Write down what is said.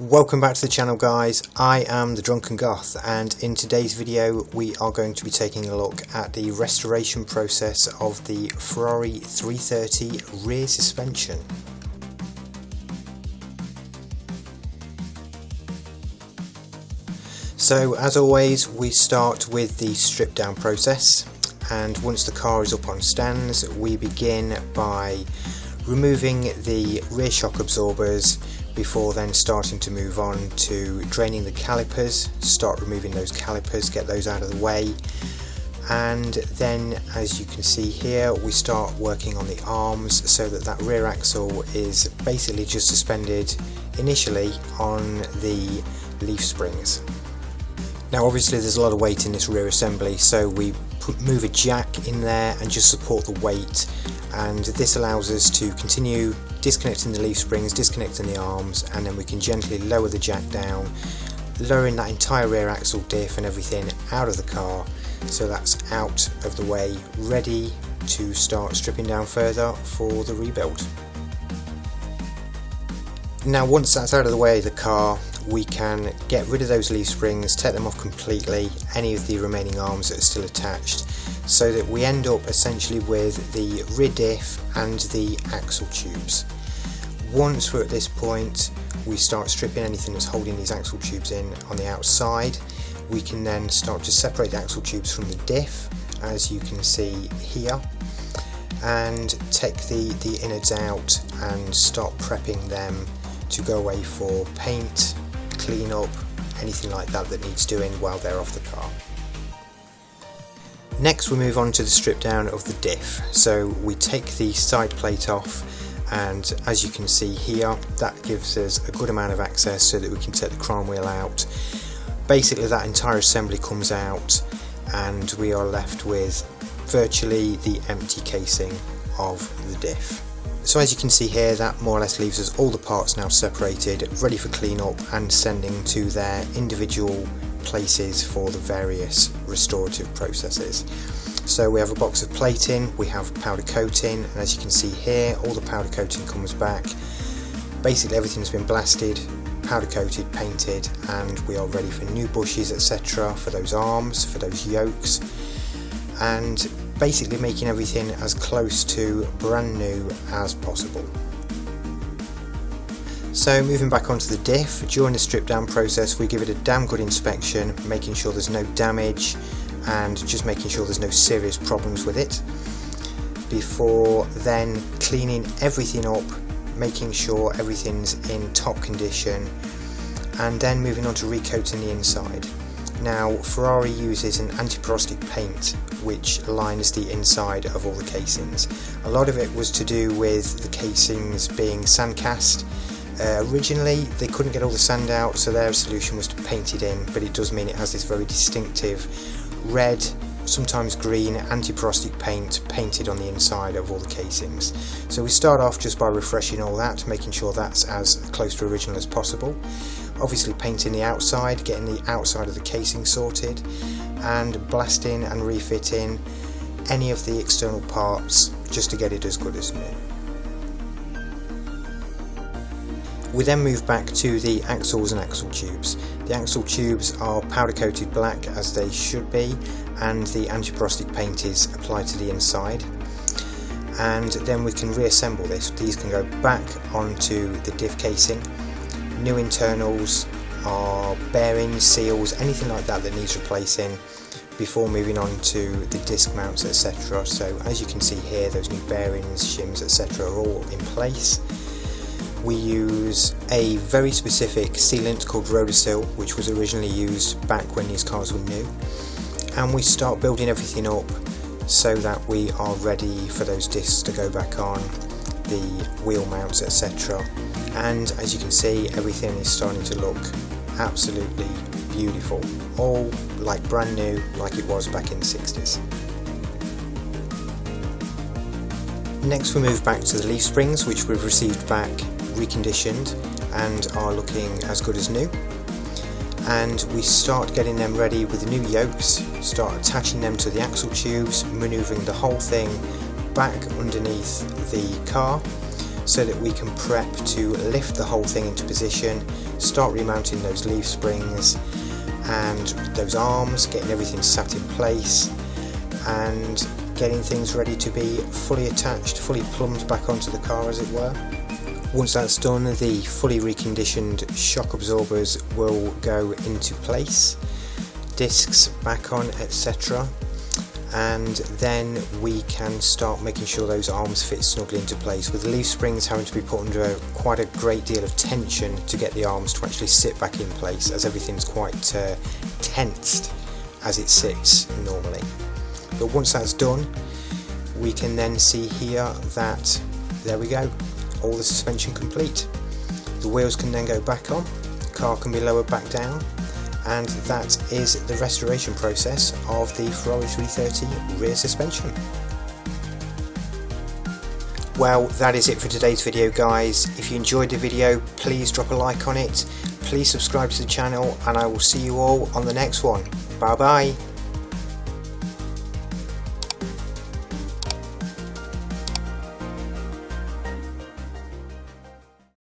Welcome back to the channel, guys. I am the Drunken Goth, and in today's video we are going to be taking a look at the restoration process of the Ferrari 330 rear suspension. So as always, we start with the strip down process, and once the car is up on stands we begin by removing the rear shock absorbers before then starting to move on to draining the calipers. Start removing those calipers, get those out of the way, and then as you can see here we start working on the arms so that that rear axle is basically just suspended initially on the leaf springs. Now obviously there's a lot of weight in this rear assembly, so we move a jack in there and just support the weight, and this allows us to continue disconnecting the leaf springs, disconnecting the arms, and then we can gently lower the jack down, lowering that entire rear axle diff and everything out of the car, so that's out of the way, ready to start stripping down further for the rebuild. Now once that's out of the way of the car, we can get rid of those leaf springs, take them off completely, any of the remaining arms that are still attached, so that we end up essentially with the rear diff and the axle tubes. Once we're at this point, we start stripping anything that's holding these axle tubes in on the outside. We can then start to separate the axle tubes from the diff, as you can see here, and take the innards out and start prepping them to go away for paint, clean up, anything like that that needs doing while they're off the car. Next we move on to the strip down of the diff. So we take the side plate off, and as you can see here, that gives us a good amount of access so that we can take the chrome wheel out. Basically that entire assembly comes out and we are left with virtually the empty casing of the diff. So as you can see here, that more or less leaves us all the parts now separated, ready for clean up and sending to their individual places for the various restorative processes. So we have a box of plating, we have powder coating, and as you can see here, all the powder coating comes back. Basically everything's been blasted, powder coated, painted, and we are ready for new bushes, etc., for those arms, for those yokes, and basically making everything as close to brand new as possible. So moving back onto the diff, during the strip down process we give it a damn good inspection, making sure there's no damage and just making sure there's no serious problems with it, before then cleaning everything up, making sure everything's in top condition, and then moving on to recoating the inside. Now Ferrari uses an anti-porostic paint which lines the inside of all the casings. A lot of it was to do with the casings being sand cast. Originally they couldn't get all the sand out, so their solution was to paint it in, but it does mean it has this very distinctive red, sometimes green anti-porostic paint painted on the inside of all the casings. So we start off just by refreshing all that, making sure that's as close to original as possible. Obviously painting the outside, getting the outside of the casing sorted, and blasting and refitting any of the external parts just to get it as good as new. We then move back to the axles and axle tubes. The axle tubes are powder coated black as they should be, and the anti-porostic paint is applied to the inside. And then we can reassemble this. These can go back onto the diff casing. New internals are bearings, seals, anything like that that needs replacing before moving on to the disc mounts, etc. So as you can see here, those new bearings, shims, etc. are all in place. We use a very specific sealant called Rotosil, which was originally used back when these cars were new, and we start building everything up so that we are ready for those discs to go back on, the wheel mounts, etc. And as you can see, everything is starting to look absolutely beautiful, all like brand new, like it was back in the 60s. Next we move back to the leaf springs, which we've received back reconditioned and are looking as good as new, and we start getting them ready with the new yokes, start attaching them to the axle tubes, manoeuvring the whole thing back underneath the car so that we can prep to lift the whole thing into position, start remounting those leaf springs and those arms, getting everything sat in place and getting things ready to be fully attached, fully plumbed back onto the car as it were. Once that's done, the fully reconditioned shock absorbers will go into place, discs back on, etc. And then we can start making sure those arms fit snugly into place, with the leaf springs having to be put under quite a great deal of tension to get the arms to actually sit back in place, as everything's quite tensed as it sits normally. But once that's done, we can then see here that there we go, all the suspension complete. The wheels can then go back on, the car can be lowered back down, and that is the restoration process of the Ferrari 330 rear suspension. Well, that is it for today's video, guys. If you enjoyed the video, please drop a like on it, please subscribe to the channel, and I will see you all on the next one. Bye bye.